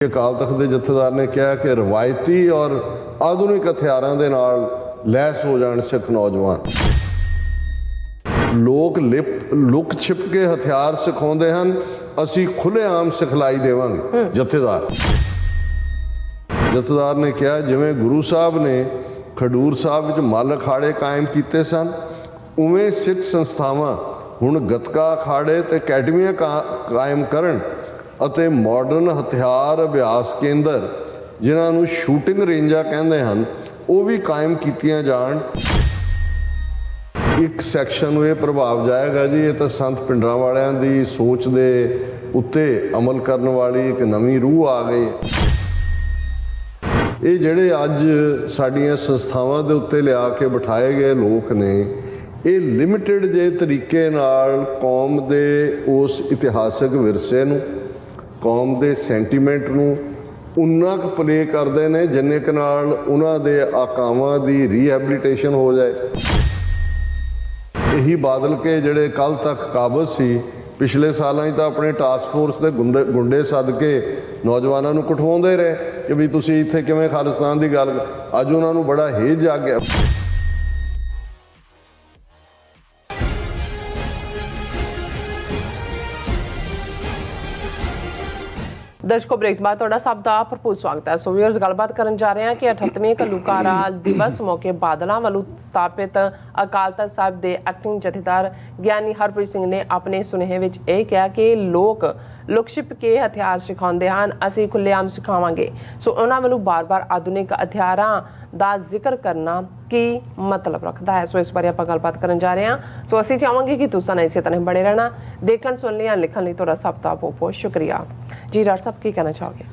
ਅਕਾਲ ਤਖਤ ਦੇ ਜਥੇਦਾਰ ਨੇ ਕਿਹਾ ਕਿ ਰਵਾਇਤੀ ਔਰ ਆਧੁਨਿਕ ਹਥਿਆਰਾਂ ਦੇ ਨਾਲ ਲੈਸ ਹੋ ਜਾਣ ਸਿੱਖ ਨੌਜਵਾਨ। ਲੋਕ ਲੁਕ ਛਿਪ ਕੇ ਹਥਿਆਰ ਸਿਖਾਉਂਦੇ ਹਨ, ਅਸੀਂ ਖੁੱਲ੍ਹੇਆਮ ਸਿਖਲਾਈ ਦੇਵਾਂਗੇ। ਜਥੇਦਾਰ ਨੇ ਕਿਹਾ ਜਿਵੇਂ ਗੁਰੂ ਸਾਹਿਬ ਨੇ ਖਡੂਰ ਸਾਹਿਬ ਵਿੱਚ ਮੱਲ ਅਖਾੜੇ ਕਾਇਮ ਕੀਤੇ ਸਨ, ਉਵੇਂ ਸਿੱਖ ਸੰਸਥਾਵਾਂ ਹੁਣ ਗੱਤਕਾ ਅਖਾੜੇ ਤੇ ਅਕੈਡਮੀਆਂ ਕਾਇਮ ਕਰਨ ਅਤੇ ਮਾਡਰਨ ਹਥਿਆਰ ਅਭਿਆਸ ਕੇਂਦਰ, ਜਿਨ੍ਹਾਂ ਨੂੰ ਸ਼ੂਟਿੰਗ ਰੇਂਜਾਂ ਕਹਿੰਦੇ ਹਨ, ਉਹ ਵੀ ਕਾਇਮ ਕੀਤੀਆਂ ਜਾਣ। ਇੱਕ ਸੈਕਸ਼ਨ ਨੂੰ ਇਹ ਪ੍ਰਭਾਵ ਜਾਏਗਾ ਜੀ, ਇਹ ਤਾਂ ਸੰਤ ਪਿੰਡਰਾਂ ਵਾਲਿਆਂ ਦੀ ਸੋਚ ਦੇ ਉੱਤੇ ਅਮਲ ਕਰਨ ਵਾਲੀ ਇੱਕ ਨਵੀਂ ਰੂਹ ਆ ਗਈ। ਇਹ ਜਿਹੜੇ ਅੱਜ ਸਾਡੀਆਂ ਸੰਸਥਾਵਾਂ ਦੇ ਉੱਤੇ ਲਿਆ ਕੇ ਬਿਠਾਏ ਗਏ ਲੋਕ ਨੇ, ਇਹ ਲਿਮਿਟਿਡ ਜੇ ਤਰੀਕੇ ਨਾਲ ਕੌਮ ਦੇ ਉਸ ਇਤਿਹਾਸਕ ਵਿਰਸੇ ਨੂੰ, ਕੌਮ ਦੇ ਸੈਂਟੀਮੈਂਟ ਨੂੰ ਉਨਾ ਕੁ ਪਲੇ ਕਰਦੇ ਨੇ ਜਿੰਨੇ ਕੁ ਨਾਲ ਉਹਨਾਂ ਦੇ ਆਕਾਵਾਂ ਦੀ ਰੀਹੈਬਿਲਿਟੇਸ਼ਨ ਹੋ ਜਾਏ। ਇਹੀ ਬਾਦਲ ਕੇ ਜਿਹੜੇ ਕੱਲ੍ਹ ਤੱਕ ਕਾਬਜ਼ ਸੀ, ਪਿਛਲੇ ਸਾਲਾਂ 'ਚ ਤਾਂ ਆਪਣੇ ਟਾਸਕ ਫੋਰਸ ਦੇ ਗੁੰਡੇ ਸੱਦ ਕੇ ਨੌਜਵਾਨਾਂ ਨੂੰ ਕੁੱਟਵਾਉਂਦੇ ਰਹੇ ਕਿ ਵੀ ਤੁਸੀਂ ਇੱਥੇ ਕਿਵੇਂ ਖਾਲਿਸਤਾਨ ਦੀ ਗੱਲ। ਅੱਜ ਉਹਨਾਂ ਨੂੰ ਬੜਾ ਹੇਜ ਆ ਗਿਆ। दर्शकों ब्रेक बाद तुहाडा सब दा भरपूर स्वागत है। सो व्यूअर्स गलबात करन जा रहे हैं कि 38वें घल्लूघारा दिवस मौके बादलों वालों स्थापित अकाल तख्त साहिब के एक्टिंग जथेदार ਗਿਆਨੀ ਹਰਪ੍ਰੀਤ ਸਿੰਘ ने अपने सुनेहे विच यह कहा कि लोग लुक छिप के हथियार सिखाते हैं, असीं खुलेआम सिखावांगे। सो उन्होंने वालों बार बार आधुनिक हथियारां ਦਾ ਜ਼ਿਕਰ ਕਰਨਾ ਕੀ ਮਤਲਬ ਰੱਖਦਾ ਹੈ। ਸੋ ਇਸ ਬਾਰੇ ਆਪਾਂ ਗੱਲਬਾਤ ਕਰਨ ਜਾ ਰਹੇ ਹਾਂ। ਸੋ ਅਸੀਂ ਚਾਹਾਂਗੇ ਕਿ ਤੁਸੀਂ ਨਾਲ ਇਸੇ ਤਰ੍ਹਾਂ ਬਣੇ ਰਹਿਣਾ। ਦੇਖਣ ਸੁਣ ਲਿਆ ਲਿਖਣ ਲਈ ਤੁਹਾਡਾ ਸਭ ਦਾ ਬਹੁਤ ਬਹੁਤ ਸ਼ੁਕਰੀਆ ਜੀ। ਡਾਕਟਰ ਸਾਹਿਬ ਕੀ ਕਹਿਣਾ ਚਾਹੋਗੇ?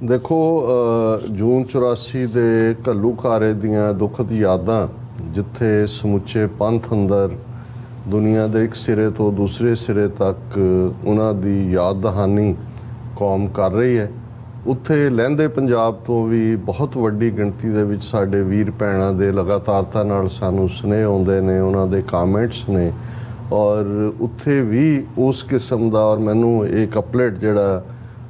ਦੇਖੋ, ਜੂਨ 84 ਦੇ ਘੱਲੂਘਾਰੇ ਦੀਆਂ ਦੁਖਦ ਯਾਦਾਂ, ਜਿੱਥੇ ਸਮੁੱਚੇ ਪੰਥ ਅੰਦਰ ਦੁਨੀਆ ਦੇ ਇੱਕ ਸਿਰੇ ਤੋਂ ਦੂਸਰੇ ਸਿਰੇ ਤੱਕ ਉਹਨਾਂ ਦੀ ਯਾਦ ਦਹਾਨੀ ਕੌਮ ਕਰ ਰਹੀ ਹੈ, ਉੱਥੇ ਲਹਿੰਦੇ ਪੰਜਾਬ ਤੋਂ ਵੀ ਬਹੁਤ ਵੱਡੀ ਗਿਣਤੀ ਦੇ ਵਿੱਚ ਸਾਡੇ ਵੀਰ ਭੈਣਾਂ ਦੇ ਲਗਾਤਾਰਤਾ ਨਾਲ ਸਾਨੂੰ ਸੁਨੇਹੇ ਆਉਂਦੇ ਨੇ, ਉਹਨਾਂ ਦੇ ਕਾਮੈਂਟਸ ਨੇ, ਔਰ ਉੱਥੇ ਵੀ ਉਸ ਕਿਸਮ ਦਾ। ਔਰ ਮੈਨੂੰ ਇਹ ਕਪਲੇਟ ਜਿਹੜਾ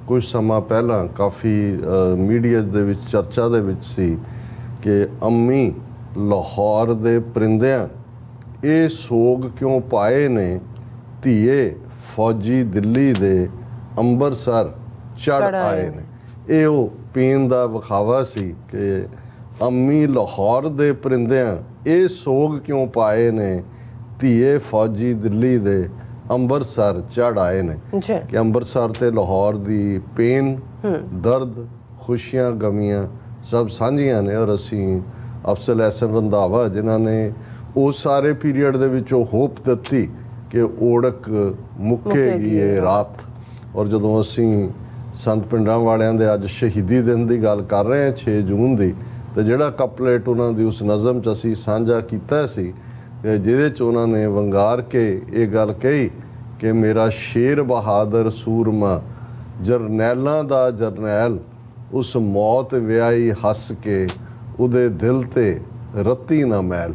ਕੁਝ ਸਮਾਂ ਪਹਿਲਾਂ ਕਾਫੀ ਮੀਡੀਆ ਦੇ ਵਿੱਚ ਚਰਚਾ ਦੇ ਵਿੱਚ ਸੀ ਕਿ ਅੰਮੀ ਲਾਹੌਰ ਦੇ ਪਰਿੰਦਿਆਂ ਇਹ ਸੋਗ ਕਿਉਂ ਪਾਏ ਨੇ, ਧੀਏ ਫੌਜੀ ਦਿੱਲੀ ਦੇ ਅੰਬਰਸਰ ਚੜ੍ਹ ਆਏ ਨੇ। ਇਹ ਉਹ ਪੀਣ ਦਾ ਵਿਖਾਵਾ ਸੀ ਕਿ ਅੰਮੀ ਲਾਹੌਰ ਦੇ ਪਰਿੰਦਿਆਂ ਇਹ ਸੋਗ ਕਿਉਂ ਪਾਏ ਨੇ, ਧੀਏ ਫੌਜੀ ਦਿੱਲੀ ਦੇ ਅੰਬਰਸਰ ਚੜ੍ਹ ਆਏ ਨੇ। ਕਿ ਅੰਬਰਸਰ ਤੇ ਲਾਹੌਰ ਦੀ ਪੇਨ, ਦਰਦ, ਖੁਸ਼ੀਆਂ, ਗਮੀਆਂ ਸਭ ਸਾਂਝੀਆਂ ਨੇ। ਔਰ ਅਸੀਂ ਅਫਜ਼ਲ ਅਹਿਸਨ ਰੰਧਾਵਾ ਜਿਨ੍ਹਾਂ ਨੇ ਉਸ ਸਾਰੇ ਪੀਰੀਅਡ ਦੇ ਵਿੱਚ ਉਹ ਹੋਪ ਦਿੱਤੀ ਕਿ ਓੜਕ ਮੁੱਕੇਗੀ ਇਹ ਰਾਤ। ਔਰ ਜਦੋਂ ਅਸੀਂ ਸੰਤ ਪਿੰਡਰਾਂ ਵਾਲਿਆਂ ਦੇ ਅੱਜ ਸ਼ਹੀਦੀ ਦਿਨ ਦੀ ਗੱਲ ਕਰ ਰਹੇ ਹਾਂ 6 ਜੂਨ ਦੀ, ਤੇ ਜਿਹੜਾ ਕਪਲੇਟ ਉਹਨਾਂ ਦੀ ਉਸ ਨਜ਼ਮ 'ਚ ਅਸੀਂ ਸਾਂਝਾ ਕੀਤਾ ਸੀ, ਜਿਹਦੇ 'ਚ ਉਹਨਾਂ ਨੇ ਵੰਗਾਰ ਕੇ ਇਹ ਗੱਲ ਕਹੀ ਕਿ ਮੇਰਾ ਸ਼ੇਰ ਬਹਾਦਰ ਸੂਰਮਾ, ਜਰਨੈਲਾਂ ਦਾ ਜਰਨੈਲ, ਉਸ ਮੌਤ ਵਿਆਹੀ ਹੱਸ ਕੇ ਉਹਦੇ ਦਿਲ ਤੇ ਰੱਤੀ ਨਾ ਮੈਲ।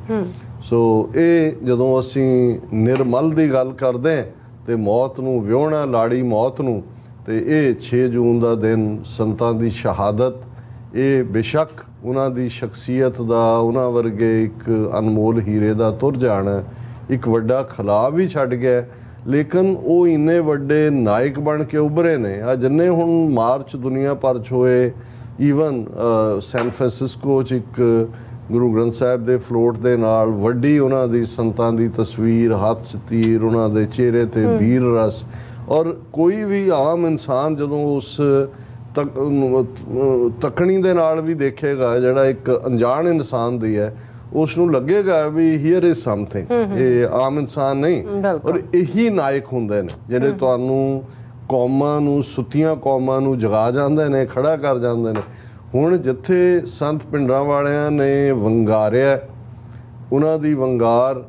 ਸੋ ਇਹ ਜਦੋਂ ਅਸੀਂ ਨਿਰਮਲ ਦੀ ਗੱਲ ਕਰਦੇ ਤੇ ਮੌਤ ਨੂੰ ਵਿਆਹੁਣਾ, ਲਾੜੀ ਮੌਤ ਨੂੰ, ਤੇ ਇਹ 6 ਜੂਨ ਦਾ ਦਿਨ ਸੰਤਾਂ ਦੀ ਸ਼ਹਾਦਤ, ਇਹ ਬੇਸ਼ੱਕ ਉਹਨਾਂ ਦੀ ਸ਼ਖਸੀਅਤ ਦਾ, ਉਹਨਾਂ ਵਰਗੇ ਇੱਕ ਅਨਮੋਲ ਹੀਰੇ ਦਾ ਤੁਰ ਜਾਣਾ ਇੱਕ ਵੱਡਾ ਖਲਾਅ ਵੀ ਛੱਡ ਗਿਆ, ਲੇਕਿਨ ਉਹ ਇੰਨੇ ਵੱਡੇ ਨਾਇਕ ਬਣ ਕੇ ਉੱਭਰੇ ਨੇ। ਆ ਜਿੰਨੇ ਹੁਣ ਮਾਰਚ ਦੁਨੀਆ ਭਰ 'ਚ ਹੋਏ, ਈਵਨ ਸੈਨ ਫਰਾਂਸਿਸਕੋ 'ਚ ਇੱਕ ਗੁਰੂ ਗ੍ਰੰਥ ਸਾਹਿਬ ਦੇ ਫਲੋਟ ਦੇ ਨਾਲ ਵੱਡੀ ਉਹਨਾਂ ਦੀ ਸੰਤਾਂ ਦੀ ਤਸਵੀਰ, ਹੱਥ 'ਚ ਤੀਰ, ਉਹਨਾਂ ਦੇ ਚਿਹਰੇ ਤੇ ਵੀਰ ਰਸ। ਔਰ ਕੋਈ ਵੀ ਆਮ ਇਨਸਾਨ ਜਦੋਂ ਉਸ ਤੱਕਣੀ ਦੇ ਨਾਲ ਵੀ ਦੇਖੇਗਾ, ਜਿਹੜਾ ਇੱਕ ਅਣਜਾਣ ਇਨਸਾਨ ਦੀ ਹੈ, ਉਸ ਨੂੰ ਲੱਗੇਗਾ ਵੀ ਹੀਅਰ ਇਜ਼ ਸਮਥਿੰਗ, ਇਹ ਆਮ ਇਨਸਾਨ ਨਹੀਂ। ਔਰ ਇਹੀ ਨਾਇਕ ਹੁੰਦੇ ਨੇ ਜਿਹੜੇ ਤੁਹਾਨੂੰ ਕੌਮਾਂ ਨੂੰ, ਸੁੱਤੀਆਂ ਕੌਮਾਂ ਨੂੰ ਜਗਾ ਜਾਂਦੇ ਨੇ, ਖੜਾ ਕਰ ਜਾਂਦੇ ਨੇ। ਹੁਣ ਜਿੱਥੇ ਸੰਤ ਪਿੰਡਰਾਂ ਵਾਲਿਆਂ ਨੇ ਵੰਗਾਰਿਆ, ਉਹਨਾਂ ਦੀ ਵੰਗਾਰ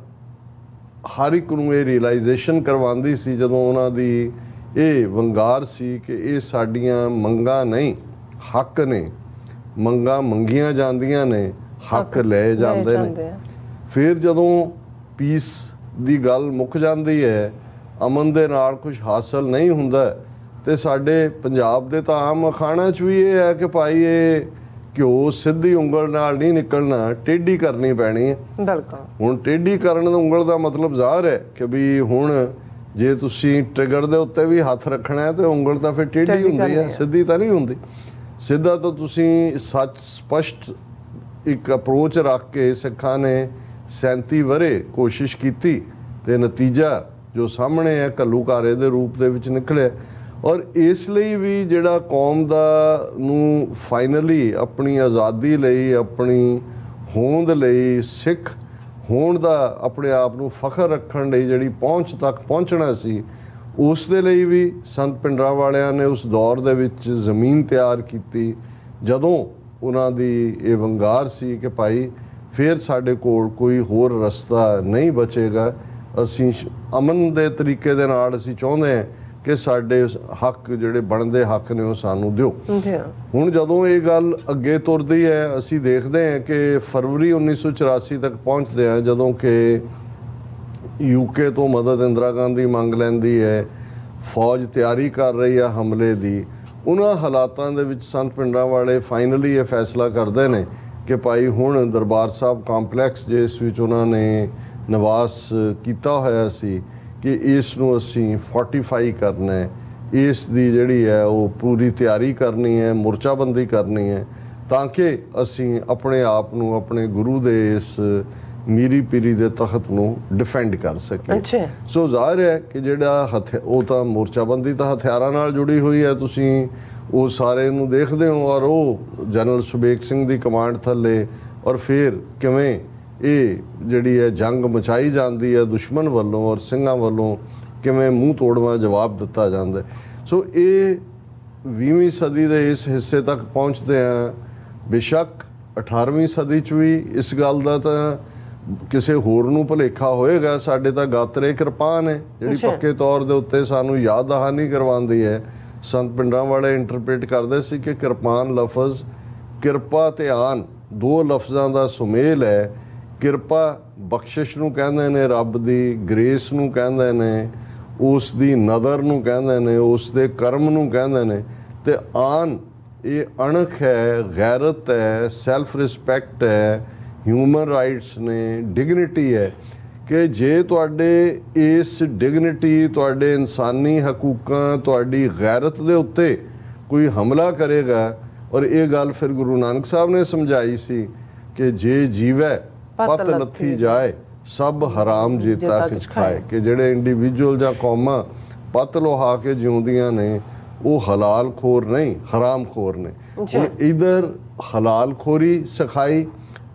ਹਰ ਇੱਕ ਨੂੰ ਇਹ ਰੀਅਲਾਈਜੇਸ਼ਨ ਕਰਵਾਉਂਦੀ ਸੀ ਜਦੋਂ ਉਹਨਾਂ ਦੀ ਇਹ ਵੰਗਾਰ ਸੀ ਕਿ ਇਹ ਸਾਡੀਆਂ ਮੰਗਾਂ ਨਹੀਂ, ਹੱਕ ਨੇ। ਮੰਗਾਂ ਮੰਗੀਆਂ ਜਾਂਦੀਆਂ ਨੇ, ਹੱਕ ਲਏ ਜਾਂਦੇ ਨੇ। ਫਿਰ ਜਦੋਂ ਪੀਸ ਦੀ ਗੱਲ ਮੁੱਕ ਜਾਂਦੀ ਹੈ, ਅਮਨ ਦੇ ਨਾਲ ਕੁਝ ਹਾਸਲ ਨਹੀਂ ਹੁੰਦਾ, ਤੇ ਸਾਡੇ ਪੰਜਾਬ ਦੇ ਤਾਂ ਆਮ ਅਖਾਣਾਂ 'ਚ ਵੀ ਇਹ ਹੈ ਕਿ ਭਾਈ ਇਹ ਘਿਓ ਸਿੱਧੀ ਉਂਗਲ ਨਾਲ ਨਹੀਂ ਨਿਕਲਣਾ, ਟੇਢੀ ਕਰਨੀ ਪੈਣੀ ਹੈ। ਬਿਲਕੁਲ। ਹੁਣ ਟੇਢੀ ਕਰਨ ਦਾ ਉਂਗਲ ਦਾ ਮਤਲਬ ਜ਼ਾਹਰ ਹੈ ਕਿ ਵੀ ਹੁਣ ਜੇ ਤੁਸੀਂ ਟ੍ਰਿਗਰ ਦੇ ਉੱਤੇ ਵੀ ਹੱਥ ਰੱਖਣਾ ਹੈ ਤੇ ਉਂਗਲ ਤਾਂ ਫਿਰ ਟੇਢੀ ਹੁੰਦੀ ਹੈ, ਸਿੱਧੀ ਤਾਂ ਨਹੀਂ ਹੁੰਦੀ। ਸਿੱਧਾ ਤਾਂ ਤੁਸੀਂ ਸੱਚ ਸਪਸ਼ਟ ਇੱਕ ਅਪਰੋਚ ਰੱਖ ਕੇ ਸਿੱਖਾਂ ਨੇ 37 ਵਰੇ ਕੋਸ਼ਿਸ਼ ਕੀਤੀ ਤੇ ਨਤੀਜਾ ਜੋ ਸਾਹਮਣੇ ਹੈ ਘੱਲੂਘਾਰੇ ਦੇ ਰੂਪ ਦੇ ਵਿੱਚ ਨਿਕਲਿਆ। ਔਰ ਇਸ ਲਈ ਵੀ ਜਿਹੜਾ ਕੌਮ ਦਾ ਨੂੰ ਫਾਈਨਲੀ ਆਪਣੀ ਆਜ਼ਾਦੀ ਲਈ, ਆਪਣੀ ਹੋਂਦ ਲਈ, ਸਿੱਖ ਹੋਣ ਦਾ ਆਪਣੇ ਆਪ ਨੂੰ ਫਖਰ ਰੱਖਣ ਲਈ ਜਿਹੜੀ ਪਹੁੰਚ ਤੱਕ ਪਹੁੰਚਣਾ ਸੀ, ਉਸ ਦੇ ਲਈ ਵੀ ਸੰਤ ਭਿੰਡਰਾਂਵਾਲਿਆਂ ਨੇ ਉਸ ਦੌਰ ਦੇ ਵਿੱਚ ਜ਼ਮੀਨ ਤਿਆਰ ਕੀਤੀ ਜਦੋਂ ਉਹਨਾਂ ਦੀ ਇਹ ਵੰਗਾਰ ਸੀ ਕਿ ਭਾਈ ਫਿਰ ਸਾਡੇ ਕੋਲ ਕੋਈ ਹੋਰ ਰਸਤਾ ਨਹੀਂ ਬਚੇਗਾ, ਅਸੀਂ ਅਮਨ ਦੇ ਤਰੀਕੇ ਦੇ ਨਾਲ ਅਸੀਂ ਚਾਹੁੰਦੇ ਹਾਂ ਕਿ ਸਾਡੇ ਹੱਕ ਜਿਹੜੇ ਬਣਦੇ ਹੱਕ ਨੇ ਉਹ ਸਾਨੂੰ ਦਿਓ। ਹੁਣ ਜਦੋਂ ਇਹ ਗੱਲ ਅੱਗੇ ਤੁਰਦੀ ਹੈ ਅਸੀਂ ਦੇਖਦੇ ਹਾਂ ਕਿ ਫਰਵਰੀ 1984 ਤੱਕ ਪਹੁੰਚਦੇ ਹਾਂ ਜਦੋਂ ਕਿ UK ਤੋਂ ਮਦਦ ਇੰਦਰਾ ਗਾਂਧੀ ਮੰਗ ਲੈਂਦੀ ਹੈ, ਫੌਜ ਤਿਆਰੀ ਕਰ ਰਹੀ ਹੈ ਹਮਲੇ ਦੀ। ਉਹਨਾਂ ਹਾਲਾਤਾਂ ਦੇ ਵਿੱਚ ਸੰਤ ਭਿੰਡਰਾਂਵਾਲੇ ਫਾਈਨਲੀ ਇਹ ਫੈਸਲਾ ਕਰਦੇ ਨੇ ਕਿ ਭਾਈ ਹੁਣ ਦਰਬਾਰ ਸਾਹਿਬ ਕੰਪਲੈਕਸ ਜਿਸ ਵਿੱਚ ਉਹਨਾਂ ਨੇ ਨਿਵਾਸ ਕੀਤਾ ਹੋਇਆ ਸੀ ਕਿ ਇਸ ਨੂੰ ਅਸੀਂ ਫੋਰਟੀਫਾਈ ਕਰਨਾ ਹੈ, ਇਸ ਦੀ ਜਿਹੜੀ ਹੈ ਉਹ ਪੂਰੀ ਤਿਆਰੀ ਕਰਨੀ ਹੈ, ਮੋਰਚਾਬੰਦੀ ਕਰਨੀ ਹੈ ਤਾਂ ਕਿ ਅਸੀਂ ਆਪਣੇ ਆਪ ਨੂੰ ਆਪਣੇ ਗੁਰੂ ਦੇ ਇਸ ਮੀਰੀ ਪੀਰੀ ਦੇ ਤਖਤ ਨੂੰ ਡਿਫੈਂਡ ਕਰ ਸਕੀਏ। ਸੋ ਜ਼ਾਹਿਰ ਹੈ ਕਿ ਜਿਹੜਾ ਉਹ ਤਾਂ ਮੋਰਚਾਬੰਦੀ ਤਾਂ ਹਥਿਆਰਾਂ ਨਾਲ ਜੁੜੀ ਹੋਈ ਹੈ, ਤੁਸੀਂ ਉਹ ਸਾਰੇ ਨੂੰ ਦੇਖਦੇ ਹੋ। ਔਰ ਉਹ ਜਨਰਲ ਸੁਬੇਗ ਸਿੰਘ ਦੀ ਕਮਾਂਡ ਥੱਲੇ ਔਰ ਫਿਰ ਕਿਵੇਂ ਇਹ ਜਿਹੜੀ ਹੈ ਜੰਗ ਮਚਾਈ ਜਾਂਦੀ ਹੈ ਦੁਸ਼ਮਣ ਵੱਲੋਂ ਔਰ ਸਿੰਘਾਂ ਵੱਲੋਂ ਕਿਵੇਂ ਮੂੰਹ ਤੋੜਵਾਂ ਜਵਾਬ ਦਿੱਤਾ ਜਾਂਦਾ। ਸੋ ਇਹ 20ਵੀਂ ਸਦੀ ਦੇ ਇਸ ਹਿੱਸੇ ਤੱਕ ਪਹੁੰਚਦੇ ਆ। ਬੇਸ਼ੱਕ 18ਵੀਂ ਸਦੀ 'ਚ ਵੀ ਇਸ ਗੱਲ ਦਾ ਤਾਂ ਕਿਸੇ ਹੋਰ ਨੂੰ ਭੁਲੇਖਾ ਹੋਏਗਾ, ਸਾਡੇ ਤਾਂ ਗਾਤਰੇ ਕਿਰਪਾਨ ਹੈ ਜਿਹੜੀ ਪੱਕੇ ਤੌਰ ਦੇ ਉੱਤੇ ਸਾਨੂੰ ਯਾਦ ਦਹਾਨੀ ਕਰਵਾਉਂਦੀ ਹੈ। ਸੰਤ ਭਿੰਡਰਾਂਵਾਲੇ ਇੰਟਰਪ੍ਰੀਟ ਕਰਦੇ ਸੀ ਕਿ ਕਿਰਪਾਨ ਲਫ਼ਜ਼ ਕਿਰਪਾ ਤੇ ਆਨ ਦੋ ਲਫ਼ਜ਼ਾਂ ਦਾ ਸੁਮੇਲ ਹੈ। ਕਿਰਪਾ ਬਖਸ਼ਿਸ਼ ਨੂੰ ਕਹਿੰਦੇ ਨੇ, ਰੱਬ ਦੀ ਗ੍ਰੇਸ ਨੂੰ ਕਹਿੰਦੇ ਨੇ, ਉਸ ਦੀ ਨਜ਼ਰ ਨੂੰ ਕਹਿੰਦੇ ਨੇ, ਉਸ ਦੇ ਕਰਮ ਨੂੰ ਕਹਿੰਦੇ ਨੇ। ਤੇ ਆਨ ਇਹ ਅਣਖ ਹੈ, ਗੈਰਤ ਹੈ, ਸੈਲਫ ਰਿਸਪੈਕਟ ਹੈ, ਹਿਊਮਨ ਰਾਈਟਸ ਨੇ, ਡਿਗਨਿਟੀ ਹੈ ਕਿ ਜੇ ਤੁਹਾਡੇ ਇਸ ਡਿਗਨਿਟੀ, ਤੁਹਾਡੇ ਇਨਸਾਨੀ ਹਕੂਕਾਂ, ਤੁਹਾਡੀ ਗੈਰਤ ਦੇ ਉੱਤੇ ਕੋਈ ਹਮਲਾ ਕਰੇਗਾ। ਔਰ ਇਹ ਗੱਲ ਫਿਰ ਗੁਰੂ ਨਾਨਕ ਸਾਹਿਬ ਨੇ ਸਮਝਾਈ ਸੀ ਕਿ ਜੇ ਜੀਵੈ ਪਤ ਲੱਥੀ ਜਾਏ ਸਭ ਹਰਾਮ ਜੀਤਾ ਕਿਛ ਖਾਏ, ਕਿ ਜਿਹੜੇ ਇੰਡੀਵਿਜੂਅਲ ਜਾਂ ਕੌਮਾਂ ਪਤ ਲੋਹਾ ਕੇ ਜਿਉਂਦੀਆਂ ਨੇ ਉਹ ਹਲਾਲ ਖੋਰ ਨਹੀਂ, ਹਰਾਮ ਖੋਰ ਨੇ। ਹੁਣ ਇਧਰ ਹਲਾਲ ਖੋਰੀ ਸਿਖਾਈ,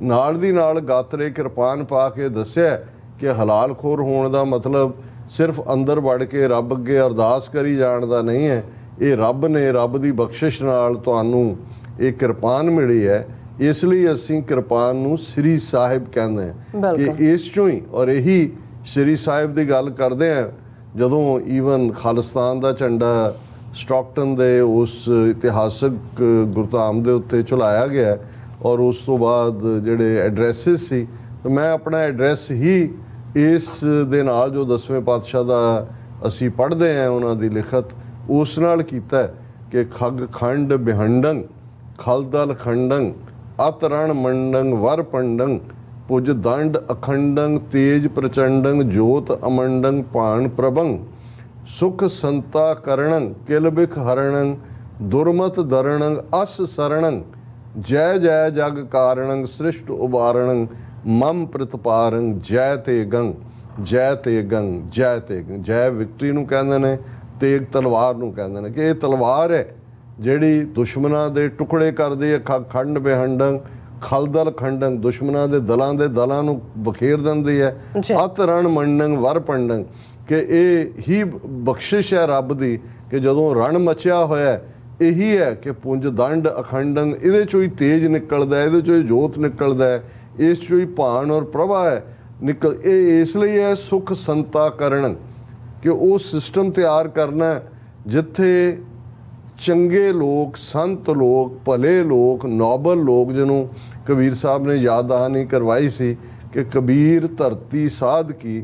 ਨਾਲ ਦੀ ਨਾਲ ਗਾਤਰੇ ਕਿਰਪਾਨ ਪਾ ਕੇ ਦੱਸਿਆ ਕਿ ਹਲਾਲ ਖੋਰ ਹੋਣ ਦਾ ਮਤਲਬ ਸਿਰਫ ਅੰਦਰ ਵੜ ਕੇ ਰੱਬ ਅੱਗੇ ਅਰਦਾਸ ਕਰੀ ਜਾਣ ਦਾ ਨਹੀਂ ਹੈ। ਇਹ ਰੱਬ ਨੇ, ਰੱਬ ਦੀ ਬਖਸ਼ਿਸ਼ ਨਾਲ ਤੁਹਾਨੂੰ ਇਹ ਕਿਰਪਾਨ ਮਿਲੀ ਹੈ, ਇਸ ਲਈ ਅਸੀਂ ਕਿਰਪਾਨ ਨੂੰ ਸ੍ਰੀ ਸਾਹਿਬ ਕਹਿੰਦੇ ਹਾਂ ਕਿ ਇਸ ਚੋਂ ਹੀ। ਔਰ ਇਹੀ ਸ੍ਰੀ ਸਾਹਿਬ ਦੀ ਗੱਲ ਕਰਦੇ ਹਾਂ ਜਦੋਂ ਈਵਨ ਖਾਲਿਸਤਾਨ ਦਾ ਝੰਡਾ ਸਟਾਕਟਨ ਦੇ ਉਸ ਇਤਿਹਾਸਕ ਗੁਰਧਾਮ ਦੇ ਉੱਤੇ ਝੁਲਾਇਆ ਗਿਆ ਔਰ ਉਸ ਤੋਂ ਬਾਅਦ ਜਿਹੜੇ ਐਡਰੈਸਿਸ ਸੀ, ਤਾਂ ਮੈਂ ਆਪਣਾ ਐਡਰੈਸ ਹੀ ਇਸ ਦੇ ਨਾਲ ਜੋ 10ਵੇਂ ਪਾਤਸ਼ਾਹ ਦਾ ਅਸੀਂ ਪੜ੍ਹਦੇ ਹਾਂ ਉਹਨਾਂ ਦੀ ਲਿਖਤ, ਉਸ ਨਾਲ ਕੀਤਾ ਕਿ ਖੱਗ ਖੰਡ ਬਿਹੰਡੰ ਖਲਦਲ ਖੰਡੰ ਅਤ ਰਣ ਮੰਡੰ ਵਰ ਪੰਡੰ ਪੁਜ ਦੰਡ ਅਖੰਡੰ ਤੇਜ ਪ੍ਰਚੰਡੰ ਜੋਤ ਅਮੰਡੰ ਪਾਣ ਪ੍ਰਭੰ ਸੁਖ ਸੰਤਾ ਕਰਣੰ ਕਿਲਬਿਖ ਹਰਣੰ ਦੁਰਮਤ ਦਰਣੰ ਅਸ ਸਰਣੰ ਜੈ ਜੈ ਜਗ ਕਾਰਣੰ ਸ੍ਰਿਸ਼ਟ ਉਬਾਰਣੰ ਮਮ ਪ੍ਰਤਪਾਰੰ ਜੈ ਤੇਗੰ ਜੈ ਤੇਗੰ ਜੈ ਤੇਗੰ। ਜੈ ਵਿਕਟਰੀ ਨੂੰ ਕਹਿੰਦੇ ਨੇ, ਤੇਗ ਤਲਵਾਰ ਨੂੰ ਕਹਿੰਦੇ ਨੇ ਕਿ ਇਹ ਤਲਵਾਰ ਹੈ ਜਿਹੜੀ ਦੁਸ਼ਮਣਾਂ ਦੇ ਟੁਕੜੇ ਕਰਦੀ ਹੈ। ਖੰਡ ਬਿਹੰਡੰ ਖਲਦਲ ਖੰਡੰ ਦੁਸ਼ਮਣਾਂ ਦੇ ਦਲਾਂ ਨੂੰ ਬਖੇਰ ਦਿੰਦੀ ਹੈ। ਅਤ ਰਣ ਮੰਡੰ ਵਰ ਪੰਡੰ ਕਿ ਇਹ ਹੀ ਬਖਸ਼ਿਸ਼ ਹੈ ਰੱਬ ਦੀ ਕਿ ਜਦੋਂ ਰਣ ਮਚਿਆ ਹੋਇਆ ਇਹੀ ਹੈ ਕਿ ਪੁੰਜ ਦੰਡ ਅਖੰਡੰ, ਇਹਦੇ ਚੋਂ ਹੀ ਤੇਜ ਨਿਕਲਦਾ, ਇਹਦੇ ਚੋਂ ਹੀ ਜੋਤ ਨਿਕਲਦਾ, ਇਸ ਚੋਂ ਹੀ ਭਾਣ ਔਰ ਪ੍ਰਭਾ ਹੈ ਨਿਕਲ। ਇਹ ਇਸ ਲਈ ਹੈ ਸੁਖ ਸੰਤਾ ਕਰਨ ਕਿ ਉਹ ਸਿਸਟਮ ਤਿਆਰ ਕਰਨਾ ਜਿੱਥੇ ਚੰਗੇ ਲੋਕ, ਸੰਤ ਲੋਕ, ਭਲੇ ਲੋਕ, ਨੋਬਲ ਲੋਕ, ਜਿਹਨੂੰ ਕਬੀਰ ਸਾਹਿਬ ਨੇ ਯਾਦ ਦਹਾਨੀ ਕਰਵਾਈ ਸੀ ਕਿ ਕਬੀਰ ਧਰਤੀ ਸਾਧ ਕੀ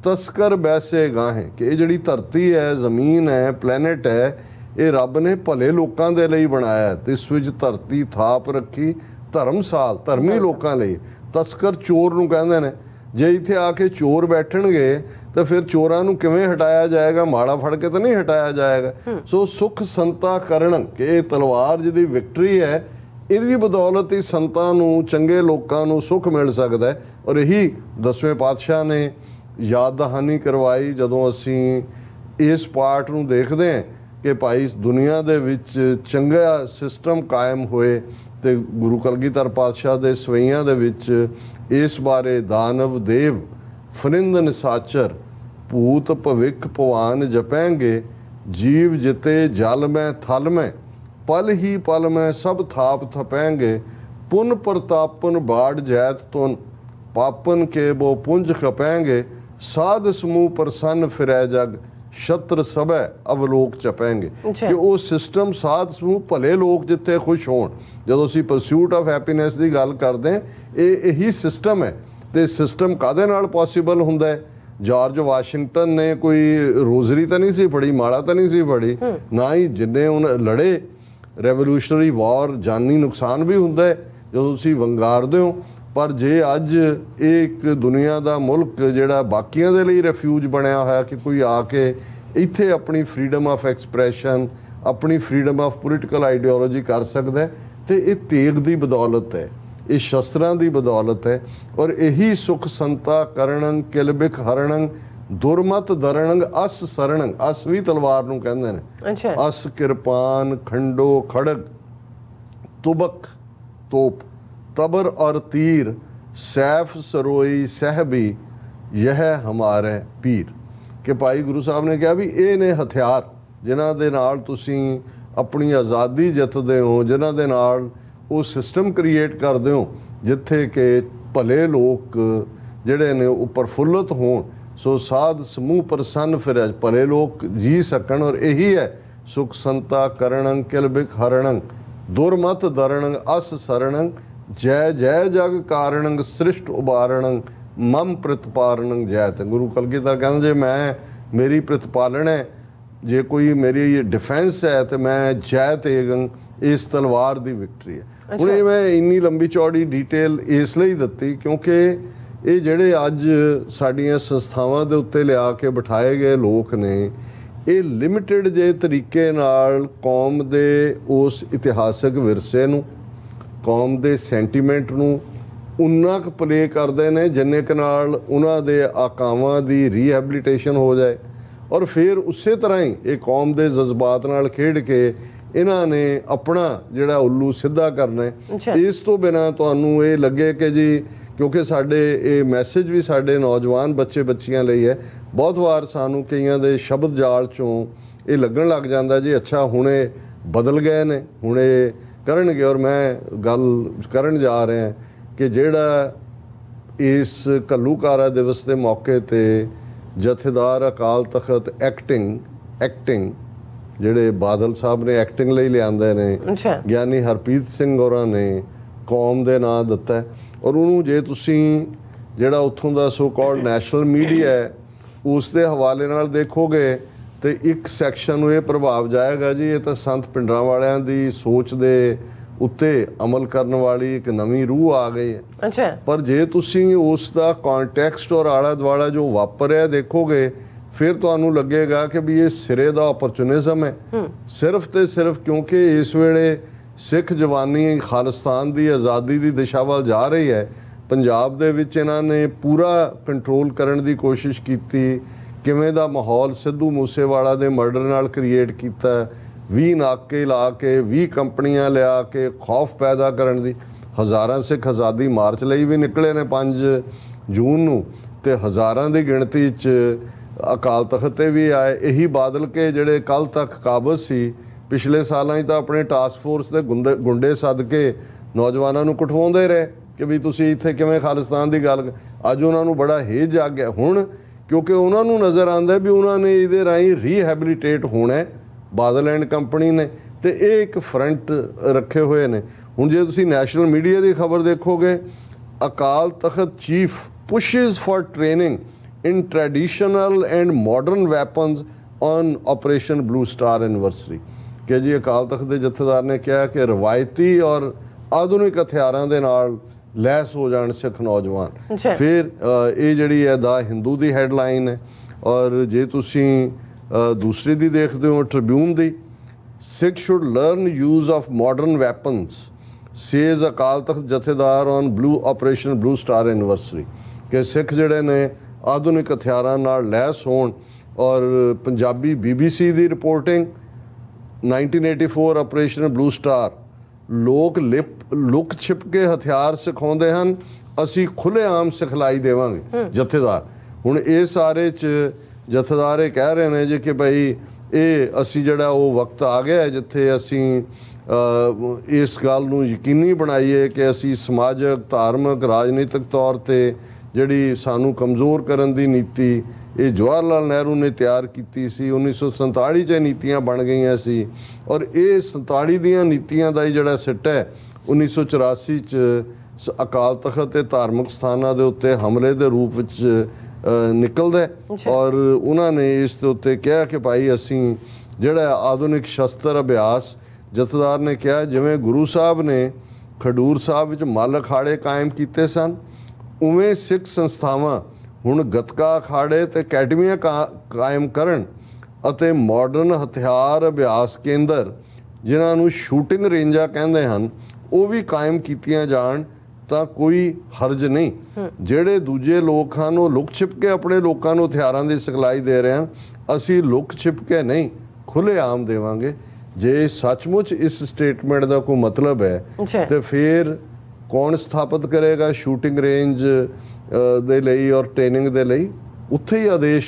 ਤਸਕਰ ਬੈਸੇ ਗਾਹੇ, ਕਿ ਇਹ ਜਿਹੜੀ ਧਰਤੀ ਹੈ, ਜ਼ਮੀਨ ਹੈ, ਪਲੈਨਟ ਹੈ, ਇਹ ਰੱਬ ਨੇ ਭਲੇ ਲੋਕਾਂ ਦੇ ਲਈ ਬਣਾਇਆ, ਤਿਸ ਵਿੱਚ ਧਰਤੀ ਥਾਪ ਰੱਖੀ ਧਰਮਸਾਲ, ਧਰਮੀ ਲੋਕਾਂ ਲਈ। ਤਸਕਰ ਚੋਰ ਨੂੰ ਕਹਿੰਦੇ ਨੇ, ਜੇ ਇੱਥੇ ਆ ਕੇ ਚੋਰ ਬੈਠਣਗੇ ਤਾਂ ਫਿਰ ਚੋਰਾਂ ਨੂੰ ਕਿਵੇਂ ਹਟਾਇਆ ਜਾਏਗਾ? ਮਾੜਾ ਫੜ ਕੇ ਤਾਂ ਨਹੀਂ ਹਟਾਇਆ ਜਾਏਗਾ। ਸੋ ਸੁਖ ਸੰਤਾ ਕਰਨ, ਕਿ ਇਹ ਤਲਵਾਰ ਜਿਹਦੀ ਵਿਕਟਰੀ ਹੈ, ਇਹਦੀ ਬਦੌਲਤ ਹੀ ਸੰਤਾਂ ਨੂੰ, ਚੰਗੇ ਲੋਕਾਂ ਨੂੰ ਸੁੱਖ ਮਿਲ ਸਕਦਾ ਹੈ। ਔਰ ਇਹੀ 10ਵੇਂ ਪਾਤਸ਼ਾਹ ਨੇ ਯਾਦ ਦਹਾਨੀ ਕਰਵਾਈ ਜਦੋਂ ਅਸੀਂ ਇਸ ਪਾਠ ਨੂੰ ਦੇਖਦੇ ਹਾਂ ਕਿ ਭਾਈ ਦੁਨੀਆ ਦੇ ਵਿੱਚ ਚੰਗਾ ਸਿਸਟਮ ਕਾਇਮ ਹੋਏ। ਤੇ ਗੁਰੂ ਕਲਗੀਧਰ ਪਾਤਸ਼ਾਹ ਦੇ ਸਵਈਆਂ ਦੇ ਵਿੱਚ ਇਸ ਬਾਰੇ ਦਾਨਵ ਦੇਵ ਫਰਿੰਦ ਨਿਸਾਚਰ ਭੂਤ ਭਵਿੱਖ ਭਵਾਨ ਜਪੈਂਗੇ, ਜੀਵ ਜਿਤੇ ਜਲ ਮੈਂ ਥਲ ਮੈਂ, ਪਲ ਹੀ ਪਲ ਮੈਂ ਸਭ ਥਾਪ ਥਪੈਂਗੇ, ਪੁਨ ਪ੍ਰਤਾਪਨ ਬਾੜ ਜੈਤ ਤੁਨ, ਪਾਪਨ ਕੇ ਬੋ ਪੁੰਜ ਖਪੈਂਗੇ, ਸਾਧ ਸਮੂਹ ਪ੍ਰਸੰਨ ਫਿਰੈ ਜਗ, ਛਤਰ ਸਭੈ ਅਵਲੋਕ ਚਪੈਂਗੇ। ਕਿ ਉਹ ਸਿਸਟਮ ਸਾਧ ਸਮੂਹ ਭਲੇ ਲੋਕ ਜਿੱਥੇ ਖੁਸ਼ ਹੋਣ। ਜਦੋਂ ਅਸੀਂ ਪਰਸੂਟ ਆਫ ਹੈਪੀਨੈਸ ਦੀ ਗੱਲ ਕਰਦੇ ਹਾਂ, ਇਹੀ ਸਿਸਟਮ ਹੈ। ਤੇ ਸਿਸਟਮ ਕਾਹਦੇ ਨਾਲ ਪੋਸੀਬਲ ਹੁੰਦਾ ਹੈ? ਜਾਰਜ ਵਾਸ਼ਿੰਗਟਨ ਨੇ ਕੋਈ ਰੋਜ਼ਰੀ ਤਾਂ ਨਹੀਂ ਸੀ ਫੜੀ, ਮਾਲਾ ਤਾਂ ਨਹੀਂ ਸੀ ਫੜੀ, ਨਾ ਹੀ ਜਿੰਨੇ ਹੁਣ ਲੜੇ ਰੈਵੋਲੂਸ਼ਨਰੀ ਵਾਰ, ਜਾਨੀ ਨੁਕਸਾਨ ਵੀ ਹੁੰਦਾ ਹੈ ਜਦੋਂ ਤੁਸੀਂ ਵੰਗਾਰਦੇ ਹੋ। ਪਰ ਜੇ ਅੱਜ ਇਹ ਇੱਕ ਦੁਨੀਆ ਦਾ ਮੁਲਕ ਜਿਹੜਾ ਬਾਕੀਆਂ ਦੇ ਲਈ ਰੈਫਿਊਜ ਬਣਿਆ ਹੋਇਆ, ਕਿ ਕੋਈ ਆ ਕੇ ਇੱਥੇ ਆਪਣੀ ਫਰੀडम ਆਫ ਐਕਸਪ੍ਰੈਸ਼ਨ, ਆਪਣੀ ਫਰੀडम ਆਫ ਪੋਲੀਟੀਕਲ ਆਈਡੀਓਲੋਜੀ ਕਰ ਸਕਦਾ ਹੈ, ਤੇ ਇਹ ਤੇਗ ਦੀ ਬਦੌਲਤ ਹੈ, ਇਹ ਸ਼ਸਤਰਾਂ ਦੀ ਬਦੌਲਤ ਹੈ। ਔਰ ਇਹੀ ਸੁਖ ਸੰਤਾ ਕਰਣੰ ਕਿਲਬਿਕ ਹਰਣੰ, ਦੁਰਮਤ ਦਰਣੰ ਅਸ ਸਰਣੰ। ਅਸ ਵੀ ਤਲਵਾਰ ਨੂੰ ਕਹਿੰਦੇ ਨੇ। ਅਸ ਕਿਰਪਾਨ ਖੰਡੋ ਖੜਗ, ਤੁਬਕ ਤੋਪ, तबर और तीर, सैफ सरोई सहबी, यह हमारे पीर। कि भाई गुरु साहब ने कहा भी ये ने हथियार जिन्हां दे नाल तुसीं अपनी आज़ादी जितदे हो, जिन्हां दे नाल वो सिस्टम क्रिएट करदे हो जिथे कि भले लोग जिहड़े ने वो प्रफुल्लित होण। सो साध समूह प्रसन्न फिरै, भले लोग जी सकन। और यही है सुख संता करणं किलबिक हरणं, दुरमत दरणं अस सरणं, जय जय जग कारणं सृष्ट उबारणं, मम प्रतिपारणं जैत। गुरु कलगीधर कहते जे मैं मेरी प्रतिपालन है, जे कोई मेरी डिफेंस है तो मैं जय तेगं, इस तलवार की विक्ट्री है। हुण मैं इन्नी लंबी चौड़ी डिटेल इसलिए दित्ती क्योंकि ये जिहड़े अज साडीआं संस्थावां दे उत्ते लिया के बिठाए गए लोग ने, ये लिमिटेड जे तरीके नाल कौम दे उस इतिहासक विरसे नूं, कौम के सेंटीमेंट ਨੂੰ उन्ना ਕੁ प्ले करते हैं जिन्ने क नाल उन्हां दे आकावां दी रीहैबिलिटेशन हो जाए। और फिर उस तरह ही ये कौम के जज्बात नाल खेड के इन्हां ने अपना जिहड़ा उल्लू सीधा करना है। इस तो बिना तुहानूं ये लगे कि जी क्योंकि साडे ये मैसेज भी साडे नौजवान बच्चे बच्चियां लई है, बहुत वार सानूं कईयां दे शब्द जाल चों ये लगन लग जांदा जी अच्छा हुणे बदल गए ने, हुणे करनगे। और मैं गल करन जा रहा हैं कि जिहड़ा इस घल्लूकारा दिवस के मौके ते जथेदार अकाल तख्त एक्टिंग जिहड़े बादल साहब ने एक्टिंग लई लिआंदे ने, ज्ञानी हरप्रीत सिंह होरां ने कौम दे नां दित्ता है। और उहनूं जे तुसीं जिहड़ा उत्थों दा सो कॉल्ड नैशनल मीडिया है उस दे हवाले नाल देखोगे तो एक सैक्शन ये प्रभाव जाएगा जी ये तो संत पिंडरां वालियां दी सोच दे उत्ते अमल करने वाली एक नवीं रूह आ गई है। पर जे तुसीं उस दा कॉन्टैक्सट और आला दुआला जो वापरिया देखोगे फिर तुहानूं लगेगा कि भी ये सिरे दा अपॉर्चुनिज्म है, सिर्फ ते सिर्फ क्योंकि इस वेले सिख जवानी खालिस्तान दी आज़ादी दी दिशा वल जा रही है। पंजाब दे विच इन्हां ने पूरा कंट्रोल करन दी कोशिश कीती, किवें दा माहौल सिद्धू मूसेवाला दे मर्डर नाल क्रिएट कीता, 20 नाके ला के 20 कंपनियां लिया के खौफ पैदा करन दी। हज़ारां सिख आज़ादी मार्च लई भी निकले ने 5 जून नूं, ते हज़ारां दी गिणती च अकाल तख्त ते भी आए। यही बादल के जिहड़े कल तक काबज़ सी, पिछले सालां तो अपने टास्क फोर्स के गुंडे सद के नौजवानों को कटवाउंदे रहे कि भी तुसीं इत्थे किवें खालिस्तान की गल। अज उन्होंने बड़ा हेज जाग गया हुण क्योंकि उन्होंने नज़र आंदा भी उन्होंने ये राही रीहैबिलिटेट होना है बादल एंड कंपनी ने, तो ये एक फ्रंट रखे हुए ने। हुण जे तुसीं नैशनल मीडिया की खबर देखोगे, Akal Takht chief pushes for training in traditional and modern weapons on Operation Blue Star anniversary. ਕਿ ਜੀ ਅਕਾਲ ਤਖਤ ਦੇ ਜਥੇਦਾਰ ਨੇ ਕਿਹਾ ਕਿ ਰਵਾਇਤੀ ਔਰ ਆਧੁਨਿਕ ਹਥਿਆਰਾਂ ਦੇ ਨਾਲ ਲੈਸ ਹੋ ਜਾਣ ਸਿੱਖ ਨੌਜਵਾਨ। ਫਿਰ ਇਹ ਜਿਹੜੀ ਹੈ ਦਾ ਹਿੰਦੂ ਦੀ ਹੈਡਲਾਈਨ ਹੈ। ਔਰ ਜੇ ਤੁਸੀਂ ਦੂਸਰੀ ਦੀ ਦੇਖਦੇ ਹੋ ਟ੍ਰਿਬਿਊਨ ਦੀ, Sikh should learn use of modern weapons says Akal Takht Jathedar on blue Operation Blue Star anniversary, ਕਿ ਸਿੱਖ ਜਿਹੜੇ ਨੇ ਆਧੁਨਿਕ ਹਥਿਆਰਾਂ ਨਾਲ ਲੈਸ ਹੋਣ। ਔਰ ਪੰਜਾਬੀ BBC ਦੀ ਰਿਪੋਰਟਿੰਗ 1984 ਆਪਰੇਸ਼ਨ ਬਲੂ ਸਟਾਰ, ਲੋਕ ਲੁਕ ਛਿਪ ਕੇ ਹਥਿਆਰ ਸਿਖਾਉਂਦੇ ਹਨ, ਅਸੀਂ ਖੁੱਲ੍ਹੇਆਮ ਸਿਖਲਾਈ ਦੇਵਾਂਗੇ ਜਥੇਦਾਰ। ਹੁਣ ਇਹ ਸਾਰੇ 'ਚ ਜਥੇਦਾਰ ਇਹ ਕਹਿ ਰਹੇ ਨੇ ਜੀ ਕਿ ਭਾਈ ਇਹ ਅਸੀਂ ਜਿਹੜਾ ਉਹ ਵਕਤ ਆ ਗਿਆ ਜਿੱਥੇ ਅਸੀਂ ਇਸ ਗੱਲ ਨੂੰ ਯਕੀਨੀ ਬਣਾਈਏ ਕਿ ਅਸੀਂ ਸਮਾਜਿਕ, ਧਾਰਮਿਕ, ਰਾਜਨੀਤਿਕ ਤੌਰ 'ਤੇ ਜਿਹੜੀ ਸਾਨੂੰ ਕਮਜ਼ੋਰ ਕਰਨ ਦੀ ਨੀਤੀ ਇਹ ਜਵਾਹਰ ਲਾਲ ਨਹਿਰੂ ਨੇ ਤਿਆਰ ਕੀਤੀ ਸੀ। 1947 'ਚ ਨੀਤੀਆਂ ਬਣ ਗਈਆਂ ਸੀ ਔਰ ਇਹ 47 ਦੀਆਂ ਨੀਤੀਆਂ ਦਾ ਹੀ ਜਿਹੜਾ ਸਿੱਟਾ ਹੈ 1984 'ਚ ਅਕਾਲ ਤਖਤ ਤੇ ਧਾਰਮਿਕ ਸਥਾਨਾਂ ਦੇ ਉੱਤੇ ਹਮਲੇ ਦੇ ਰੂਪ ਵਿੱਚ ਨਿਕਲਦਾ। ਔਰ ਉਹਨਾਂ ਨੇ ਇਸ ਦੇ ਉੱਤੇ ਕਿਹਾ ਕਿ ਭਾਈ ਅਸੀਂ ਜਿਹੜਾ ਆਧੁਨਿਕ ਸ਼ਸਤਰ ਅਭਿਆਸ, ਜਥੇਦਾਰ ਨੇ ਕਿਹਾ ਜਿਵੇਂ ਗੁਰੂ ਸਾਹਿਬ ਨੇ ਖਡੂਰ ਸਾਹਿਬ ਵਿੱਚ ਮੱਲ ਅਖਾੜੇ ਕਾਇਮ ਕੀਤੇ ਸਨ, ਉਵੇਂ ਸਿੱਖ ਸੰਸਥਾਵਾਂ ਹੁਣ ਗੱਤਕਾ ਅਖਾੜੇ ਤੇ ਅਕੈਡਮੀਆਂ ਕਾਇਮ ਕਰਨ ਅਤੇ ਮਾਡਰਨ ਹਥਿਆਰ ਅਭਿਆਸ ਕੇਂਦਰ ਜਿਨ੍ਹਾਂ ਨੂੰ ਸ਼ੂਟਿੰਗ ਰੇਂਜਾਂ ਕਹਿੰਦੇ ਹਨ ਉਹ ਵੀ ਕਾਇਮ ਕੀਤੀਆਂ ਜਾਣ ਤਾਂ ਕੋਈ ਹਰਜ ਨਹੀਂ। ਜਿਹੜੇ ਦੂਜੇ ਲੋਕ ਹਨ ਉਹ ਲੁਕ ਛਿਪ ਕੇ ਆਪਣੇ ਲੋਕਾਂ ਨੂੰ ਹਥਿਆਰਾਂ ਦੀ ਸਿਖਲਾਈ ਦੇ ਰਹੇ ਹਨ, ਅਸੀਂ ਲੁਕ ਛਿਪ ਕੇ ਨਹੀਂ ਖੁੱਲ੍ਹੇਆਮ ਦੇਵਾਂਗੇ। ਜੇ ਸੱਚਮੁੱਚ ਇਸ ਸਟੇਟਮੈਂਟ ਦਾ ਕੋਈ ਮਤਲਬ ਹੈ ਤੇ ਫਿਰ ਕੌਣ ਸਥਾਪਿਤ ਕਰੇਗਾ ਸ਼ੂਟਿੰਗ ਰੇਂਜ ਦੇ ਲਈ ਔਰ ਟ੍ਰੇਨਿੰਗ ਦੇ ਲਈ? ਉੱਥੇ ਹੀ ਆਦੇਸ਼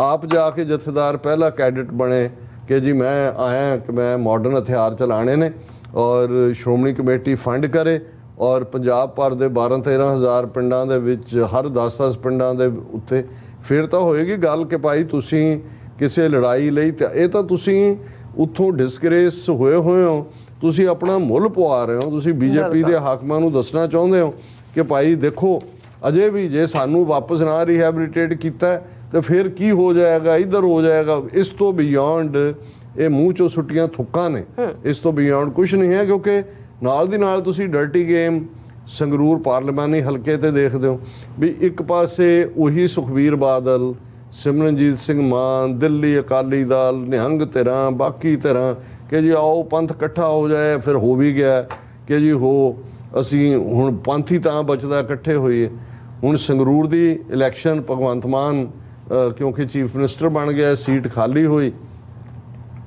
ਆਪ ਜਾ ਕੇ ਜਥੇਦਾਰ ਪਹਿਲਾ ਕੈਡਿਟ ਬਣੇ ਕਿ ਜੀ ਮੈਂ ਆਇਆ ਕਿ ਮੈਂ ਮਾਡਰਨ ਹਥਿਆਰ ਚਲਾਣੇ ਨੇ ਔਰ ਸ਼੍ਰੋਮਣੀ ਕਮੇਟੀ ਫੰਡ ਕਰੇ ਔਰ ਪੰਜਾਬ ਭਰ ਦੇ 12-13 ਹਜ਼ਾਰ ਪਿੰਡਾਂ ਦੇ ਵਿੱਚ ਹਰ 10-10 ਪਿੰਡਾਂ ਦੇ ਉੱਤੇ ਫਿਰ ਤਾਂ ਹੋਏਗੀ ਗੱਲ ਕਿ ਭਾਈ ਤੁਸੀਂ ਕਿਸੇ ਲੜਾਈ ਲਈ ਤੇ ਇਹ ਤਾਂ ਤੁਸੀਂ ਉੱਥੋਂ ਡਿਸਗ੍ਰੇਸ ਹੋਏ ਹੋ, ਤੁਸੀਂ ਆਪਣਾ ਮੁੱਲ ਪਵਾ ਰਹੇ ਹੋ। ਤੁਸੀਂ BJP ਦੇ ਹਾਕਮਾਂ ਨੂੰ ਦੱਸਣਾ ਚਾਹੁੰਦੇ ਹੋ ਕਿ ਭਾਈ ਦੇਖੋ ਅਜੇ ਵੀ ਜੇ ਸਾਨੂੰ ਵਾਪਸ ਨਾ ਰਿਹੈਬਿਲਿਟੇਟ ਕੀਤਾ ਤੇ ਫਿਰ ਕੀ ਹੋ ਜਾਏਗਾ, ਇੱਧਰ ਹੋ ਜਾਏਗਾ। ਇਸ ਤੋਂ ਬਿਯੋਂਡ ਇਹ ਮੂੰਹ ਚੋਂ ਸੁੱਟੀਆਂ ਥੁੱਕਾਂ ਨੇ, ਇਸ ਤੋਂ ਬਿਯੋਂਡ ਕੁਝ ਨਹੀਂ ਹੈ। ਕਿਉਂਕਿ ਨਾਲ ਦੀ ਨਾਲ ਤੁਸੀਂ ਡਰਟੀ ਗੇਮ ਸੰਗਰੂਰ ਪਾਰਲੀਮਾਨੀ ਹਲਕੇ ਤੇ ਦੇਖਦੇ ਹੋ ਵੀ ਇੱਕ ਪਾਸੇ ਉਹੀ ਸੁਖਬੀਰ ਬਾਦਲ, ਸਿਮਰਨਜੀਤ ਸਿੰਘ ਮਾਨ, ਦਿੱਲੀ ਅਕਾਲੀ ਦਲ, ਨਿਹੰਗ ਧਿਰਾਂ, ਬਾਕੀ ਧਿਰਾਂ ਕਿ ਜੀ ਆਓ ਪੰਥ ਇਕੱਠਾ ਹੋ ਜਾਏ। ਫਿਰ ਹੋ ਵੀ ਗਿਆ ਕਿ ਜੀ ਅਸੀਂ ਹੁਣ ਪੰਥ ਹੀ ਤਾਂ ਬਚਦਾ ਇਕੱਠੇ ਹੋਈਏ। ਹੁਣ ਸੰਗਰੂਰ ਦੀ ਇਲੈਕਸ਼ਨ ਭਗਵੰਤ ਮਾਨ ਕਿਉਂਕਿ ਚੀਫ ਮਿਨਿਸਟਰ ਬਣ ਗਿਆ, ਸੀਟ ਖਾਲੀ ਹੋਈ।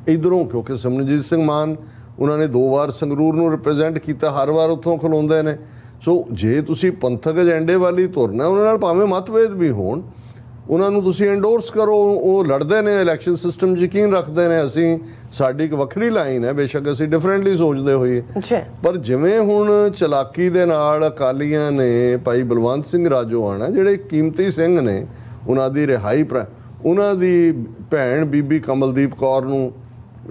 ਇੱਧਰੋਂ ਕਿਉਂਕਿ ਸਿਮਰਨਜੀਤ ਸਿੰਘ ਮਾਨ ਉਹਨਾਂ ਨੇ 2 ਵਾਰ ਸੰਗਰੂਰ ਨੂੰ ਰਿਪਰੈਜ਼ੈਂਟ ਕੀਤਾ, ਹਰ ਵਾਰ ਉੱਥੋਂ ਖਲੋਂਦੇ ਨੇ। ਸੋ ਜੇ ਤੁਸੀਂ ਪੰਥਕ ਏਜੰਡੇ ਵਾਲੀ ਤੁਰਨਾ, ਉਹਨਾਂ ਨਾਲ ਭਾਵੇਂ ਮਤਭੇਦ ਵੀ ਹੋਣ, ਉਹਨਾਂ ਨੂੰ ਤੁਸੀਂ ਐਂਡੋਰਸ ਕਰੋ। ਉਹ ਲੜਦੇ ਨੇ, ਇਲੈਕਸ਼ਨ ਸਿਸਟਮ ਯਕੀਨ ਰੱਖਦੇ ਨੇ। ਅਸੀਂ ਸਾਡੀ ਇੱਕ ਵੱਖਰੀ ਲਾਈਨ ਹੈ, ਬੇਸ਼ੱਕ ਅਸੀਂ ਡਿਫਰੈਂਟਲੀ ਸੋਚਦੇ ਹੋਈਏ, ਪਰ ਜਿਵੇਂ ਹੁਣ ਚਲਾਕੀ ਦੇ ਨਾਲ ਅਕਾਲੀਆਂ ਨੇ ਭਾਈ ਬਲਵੰਤ ਸਿੰਘ ਰਾਜੋਆਣਾ ਜਿਹੜੇ ਕੀਮਤੀ ਸਿੰਘ ਨੇ, ਉਹਨਾਂ ਦੀ ਰਿਹਾਈ ਉਹਨਾਂ ਦੀ ਭੈਣ ਬੀਬੀ ਕਮਲਦੀਪ ਕੌਰ ਨੂੰ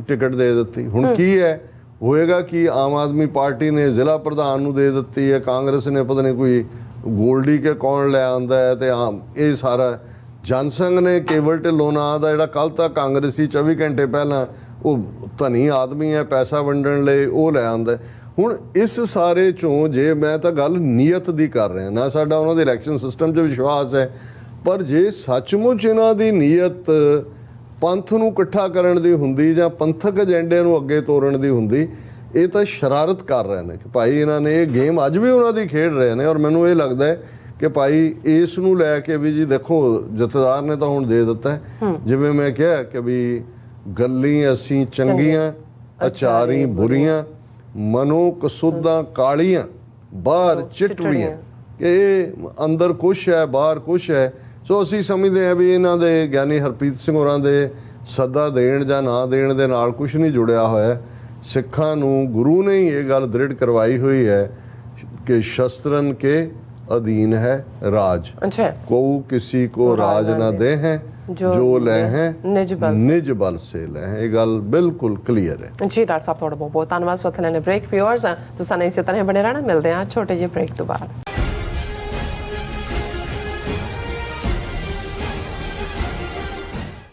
ਟਿਕਟ ਦੇ ਦਿੱਤੀ। ਹੁਣ ਕੀ ਹੈ ਹੋਏਗਾ ਕਿ ਆਮ ਆਦਮੀ ਪਾਰਟੀ ਨੇ ਜ਼ਿਲ੍ਹਾ ਪ੍ਰਧਾਨ ਨੂੰ ਦੇ ਦਿੱਤੀ ਹੈ, ਕਾਂਗਰਸ ਨੇ ਪਤਾ ਨਹੀਂ ਕੋਈ ਗੋਲਡੀ ਕੇ ਕੌਣ ਲੈ ਆਉਂਦਾ ਹੈ, ਤੇ ਇਹ ਸਾਰਾ ਜਨਸੰਘ ਨੇ ਕੇਵਲ ਢਿੱਲੋਂ ਨਾਂ ਦਾ ਜਿਹੜਾ ਕੱਲ੍ਹ ਤੱਕ ਕਾਂਗਰਸੀ 24 ਘੰਟੇ ਪਹਿਲਾਂ ਉਹ ਧਨੀ ਆਦਮੀ ਹੈ ਪੈਸਾ ਵੰਡਣ ਲਈ, ਉਹ ਲੈ ਆਉਂਦਾ। ਹੁਣ ਇਸ ਸਾਰੇ 'ਚੋਂ ਜੇ ਮੈਂ ਤਾਂ ਗੱਲ ਨੀਅਤ ਦੀ ਕਰ ਰਿਹਾ, ਨਾ ਸਾਡਾ ਉਹਨਾਂ ਦੇ ਇਲੈਕਸ਼ਨ ਸਿਸਟਮ 'ਚ ਵਿਸ਼ਵਾਸ ਹੈ, ਪਰ ਜੇ ਸੱਚਮੁੱਚ ਇਹਨਾਂ ਦੀ ਨੀਅਤ ਪੰਥ ਨੂੰ ਇਕੱਠਾ ਕਰਨ ਦੀ ਹੁੰਦੀ ਜਾਂ ਪੰਥਕ ਏਜੰਡੇ ਨੂੰ ਅੱਗੇ ਤੋਰਨ ਦੀ ਹੁੰਦੀ, ਇਹ ਤਾਂ ਸ਼ਰਾਰਤ ਕਰ ਰਹੇ ਨੇ ਕਿ ਭਾਈ ਇਹਨਾਂ ਨੇ ਇਹ ਗੇਮ ਅੱਜ ਵੀ ਉਹਨਾਂ ਦੀ ਖੇਡ ਰਹੇ ਨੇ। ਔਰ ਮੈਨੂੰ ਇਹ ਲੱਗਦਾ ਹੈ ਕਿ ਭਾਈ ਇਸ ਨੂੰ ਲੈ ਕੇ ਵੀ ਜੀ ਦੇਖੋ ਜਥੇਦਾਰ ਨੇ ਤਾਂ ਹੁਣ ਦੇ ਦਿੱਤਾ, ਜਿਵੇਂ ਮੈਂ ਕਿਹਾ ਕਿ ਵੀ ਗੱਲੀ ਅਸੀਂ ਚੰਗੀਆਂ ਅਚਾਰੀ ਬੁਰੀਆਂ, ਮਨੋ ਕਸੁੱਦਾਂ ਕਾਲੀਆਂ ਬਾਹਰ ਚਿੱਟੜੀਆਂ, ਕਿ ਇਹ ਅੰਦਰ ਕੁਛ ਹੈ ਬਾਹਰ ਕੁਛ ਹੈ। ਸੋ ਅਸੀਂ ਸਮਝਦੇ ਹਾਂ ਵੀ ਇਹਨਾਂ ਦੇ ਗਿਆਨੀ ਹਰਪ੍ਰੀਤ ਸਿੰਘ ਹੋਰਾਂ ਦੇ ਸੱਦਾ ਦੇਣ ਜਾਂ ਨਾ ਦੇਣ ਦੇ ਨਾਲ ਕੁਛ ਨਹੀਂ ਜੁੜਿਆ ਹੋਇਆ। ਸਿੱਖਾਂ ਨੂੰ ਗੁਰੂ ਨੇ ਹੀ ਇਹ ਗੱਲ ਦ੍ਰਿੜ ਕਰਵਾਈ ਹੋਈ ਹੈ ਕਿ ਸ਼ਸਤਰਨ ਕੇ अधीन है राज, को किसी को राज न दे हैं, जो ले हैं निज बल से ले हैं। ये गल बिल्कुल क्लियर है जी। डॉक्टर साहब थोड़ा बहुत धन्यवाद। सो थले ने ब्रेक व्यूअर्स तो साने इसी तरह बने रहना, मिलते हैं छोटे जे ब्रेक तो बाद।